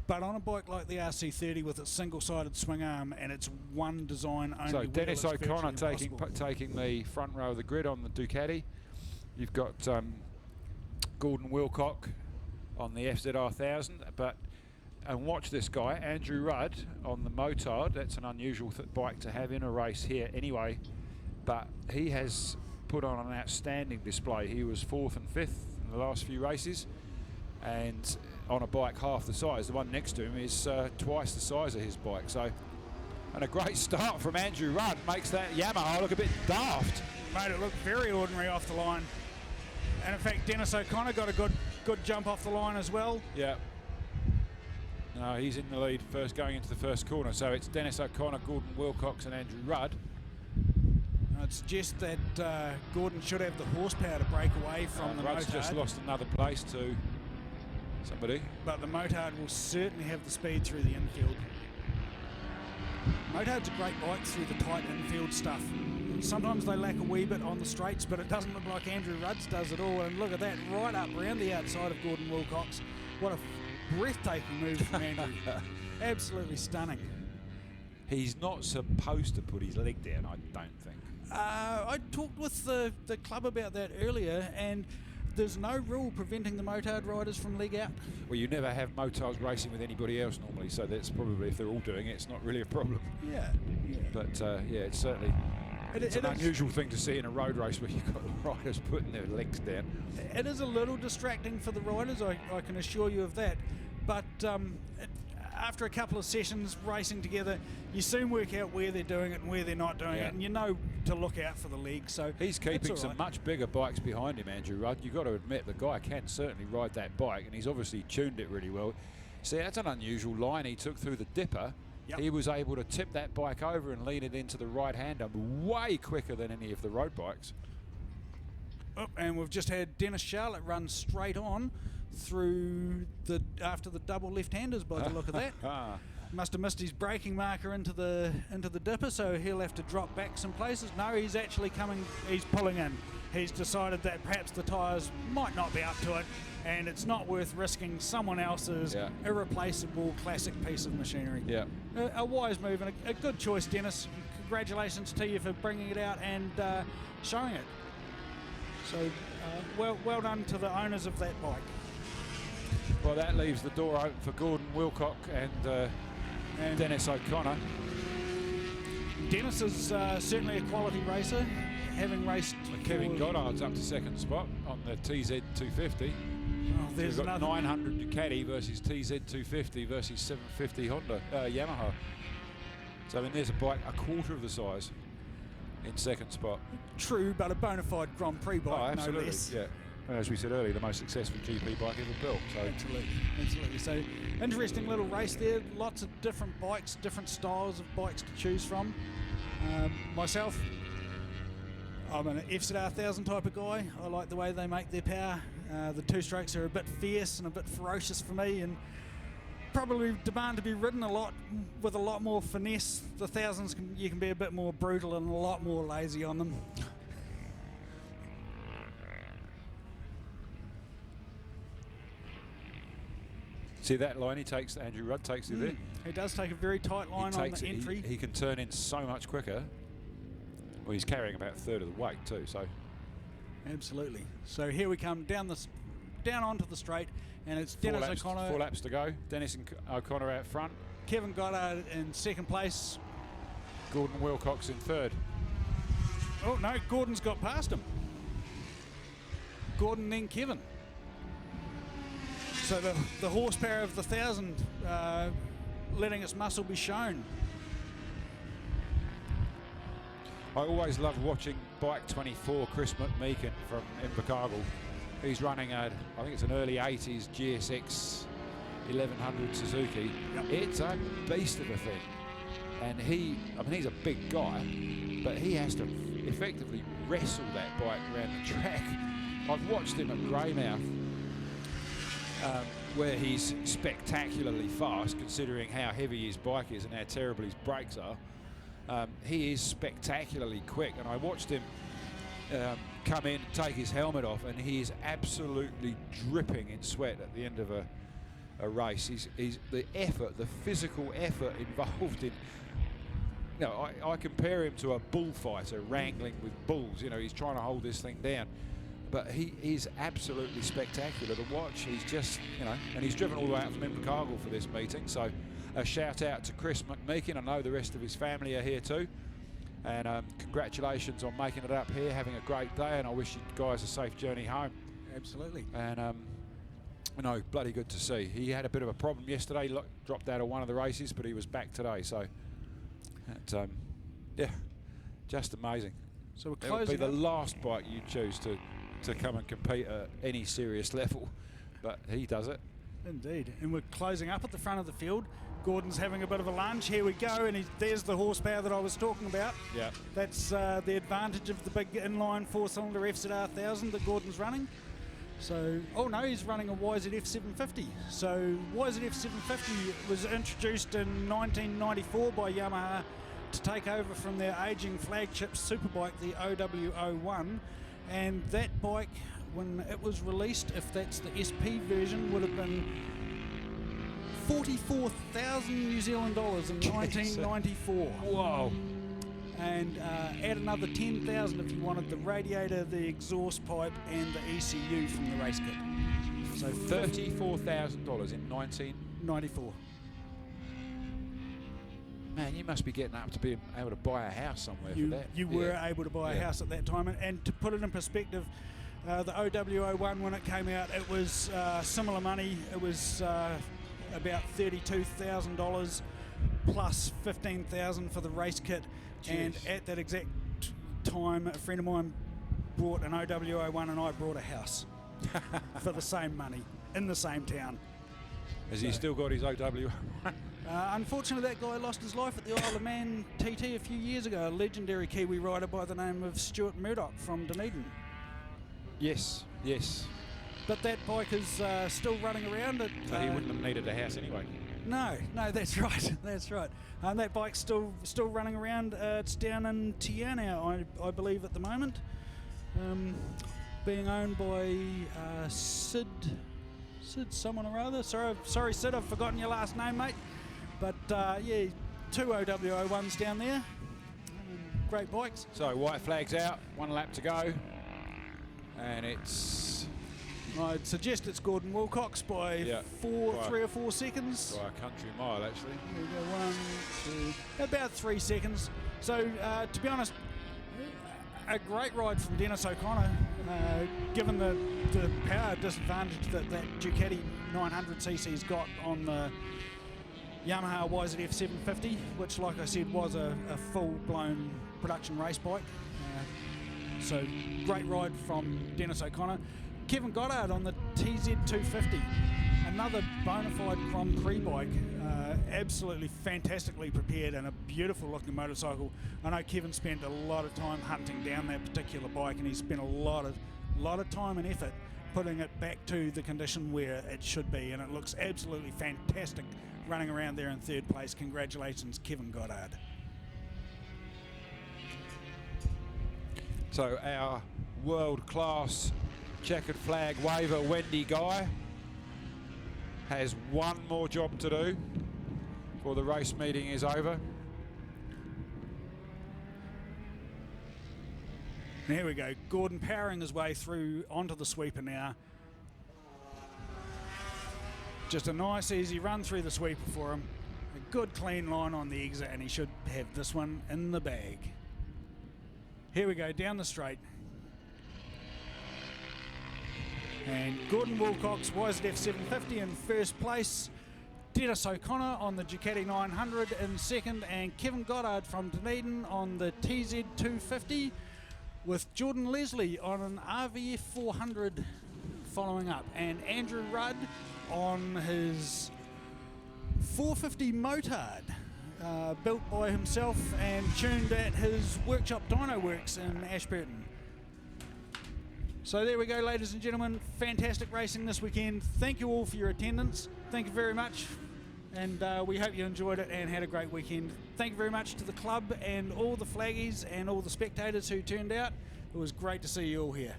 But on a bike like the RC30 with its single-sided swing arm and its one design only, so Dennis wheel, it's O'Connor virtually taking the front row of the grid on the Ducati. You've got Gordon Wilcock on the FZR1000, and watch this guy, Andrew Rudd on the Motard. That's an unusual bike to have in a race here anyway, but he has put on an outstanding display. He was 4th and 5th in the last few races, and on a bike half the size. The one next to him is twice the size of his bike. So, and a great start from Andrew Rudd makes that Yamaha look a bit daft. Made it look very ordinary off the line. And in fact, Dennis O'Connor got a good jump off the line as well. Yeah. No, he's in the lead first going into the first corner. So it's Dennis O'Connor, Gordon Wilcox and Andrew Rudd. I'd suggest that Gordon should have the horsepower to break away from the Rudd's Motard. just lost another place to somebody. But the Motard will certainly have the speed through the infield. Motard's a great bike through the tight infield stuff. Sometimes they lack a wee bit on the straights, but it doesn't look like Andrew Rudd's does at all. And look at that, right up around the outside of Gordon Wilcox. What a breathtaking move from Andrew. Absolutely stunning. He's not supposed to put his leg down, I don't think. I talked with the club about that earlier, and there's no rule preventing the Motard riders from leg out. Well, you never have motards racing with anybody else normally, so that's probably, if they're all doing it, it's not really a problem. Yeah. But yeah, it's certainly it's an unusual thing to see in a road race where you've got riders putting their legs down. It is a little distracting for the riders, I can assure you of that. But after a couple of sessions racing together, you soon work out where they're doing it and where they're not doing it, and you know to look out for the leg. So he's keeping some much bigger bikes behind him, Andrew Rudd. You've got to admit the guy can certainly ride that bike, and he's obviously tuned it really well. See, that's an unusual line he took through the dipper. Yep. He was able to tip that bike over and lean it into the right-hander way quicker than any of the road bikes. Oh, and we've just had Dennis Charlotte run straight on through after the double left-handers by the look of that. Must have missed his braking marker into the dipper, so he'll have to drop back some places. No, he's actually coming. He's pulling in. He's decided that perhaps the tyres might not be up to it, and it's not worth risking someone else's irreplaceable classic piece of machinery. Yeah, a wise move and a good choice, Dennis. Congratulations to you for bringing it out and showing it. So well done to the owners of that bike. Well, that leaves the door open for Gordon Wilcock and Dennis O'Connor. Dennis is certainly a quality racer, having raced. Kevin Goddard's up to second spot on the TZ250. Oh, there's so we've got another 900 Ducati versus TZ250 versus 750 Honda Yamaha. So I mean, there's a bike a quarter of the size in second spot. True, but a bona fide Grand Prix bike. Oh, absolutely. No less. Yeah. And as we said earlier, the most successful GP bike ever built. So absolutely. So interesting little race there. Lots of different bikes, different styles of bikes to choose from. Myself, I'm an FZR1000 type of guy. I like the way they make their power. The two-strokes are a bit fierce and a bit ferocious for me, and probably demand to be ridden a lot with a lot more finesse. The thousands, you can be a bit more brutal and a lot more lazy on them. See that line he takes, Andrew Rudd takes you there? He does take a very tight line on the entry. He can turn in so much quicker. Well, he's carrying about a third of the weight too, so. Absolutely. So here we come down onto the straight, and it's Dennis O'Connor. 4 laps to go. Dennis O'Connor out front. Kevin Goddard in second place. Gordon Wilcox in third. Oh no, Gordon's got past him. Gordon then Kevin. So the horsepower of the 1000 letting its muscle be shown. I always loved watching Bike 24, Chris McMeekin from Invercargill. He's running I think it's an early 80s GSX 1100 Suzuki. Yep. It's a beast of a thing. And he's a big guy, but he has to effectively wrestle that bike around the track. I've watched him at Greymouth, where he's spectacularly fast, considering how heavy his bike is and how terrible his brakes are. He is spectacularly quick, and I watched him come in, take his helmet off, and he is absolutely dripping in sweat at the end of a race. He's the effort, the physical effort involved in. You know, I compare him to a bullfighter wrangling with bulls. You know, he's trying to hold this thing down. But he is absolutely spectacular to watch. He's just, you know, and he's driven all the way out from Invercargill for this meeting. So a shout out to Chris McMeekin. I know the rest of his family are here too. And congratulations on making it up here, having a great day. And I wish you guys a safe journey home. Absolutely. And, you know, bloody good to see. He had a bit of a problem yesterday, dropped out of one of the races, but he was back today. So, yeah, just amazing. So we're It would be closing the up. last bike you choose to come and compete at any serious level, but he does it. Indeed. And we're closing up at the front of the field. Gordon's having a bit of a lunge. Here we go, and there's the horsepower that I was talking about. Yeah. That's the advantage of the big inline four-cylinder FZR1000 that Gordon's running. So, oh no, he's running a YZF750. So YZF750 was introduced in 1994 by Yamaha to take over from their aging flagship superbike, the OW01. And that bike, when it was released, if that's the SP version, would have been 44,000 New Zealand dollars in 1994. Whoa. And add another 10,000 if you wanted the radiator, the exhaust pipe, and the ECU from the race kit. So $34,000 in 1994. 94. Man, you must be getting up to be able to buy a house somewhere for that. You were able to buy a house at that time. And to put it in perspective, the OW01, when it came out, it was similar money. It was about $32,000 plus $15,000 for the race kit. Jeez. And at that exact time, a friend of mine bought an OW01 and I bought a house for the same money in the same town. Has he still got his OW? Unfortunately, that guy lost his life at the Isle of Man TT a few years ago, a legendary Kiwi rider by the name of Stuart Murdoch from Dunedin. Yes, yes. But that bike is still running around. So he wouldn't have needed a house anyway. No, that's right, that's right. That bike's still running around. It's down in Tiana, I believe, at the moment. Being owned by Sid someone or other. Sorry, Sid, I've forgotten your last name, mate. But yeah, 2 OW01s down there. Great bikes. So white flag's out, 1 lap to go. And I'd suggest it's Gordon Wilcox by 3 or 4 seconds. By a country mile, actually. There we go, 1, 2, about 3 seconds. So, to be honest, a great ride from Dennis O'Connor, given the power disadvantage that Ducati 900cc's got on the Yamaha YZF750, which, like I said, was a full-blown production race bike. So, great ride from Dennis O'Connor. Kevin Goddard on the TZ250, another bona fide Grand Prix bike, absolutely fantastically prepared and a beautiful looking motorcycle. I know Kevin spent a lot of time hunting down that particular bike, and he spent a lot of time and effort putting it back to the condition where it should be, and it looks absolutely fantastic running around there in 3rd place. Congratulations, Kevin Goddard. So our world-class checkered flag waver Wendy Guy has one more job to do before the race meeting is over. There we go, Gordon powering his way through onto the sweeper now. Just a nice easy run through the sweeper for him. A good clean line on the exit, and he should have this one in the bag. Here we go, down the straight. And Gordon Wilcox, YZF750 in 1st place. Dennis O'Connor on the Ducati 900 in 2nd, and Kevin Goddard from Dunedin on the TZ250, with Jordan Leslie on an RVF 400 following up, and Andrew Rudd on his 450 motard, built by himself and tuned at his workshop Dyno Works in Ashburton. So there we go, ladies and gentlemen. Fantastic racing this weekend. Thank you all for your attendance. Thank you very much. And we hope you enjoyed it and had a great weekend. Thank you very much to the club and all the flaggies and all the spectators who turned out. It was great to see you all here.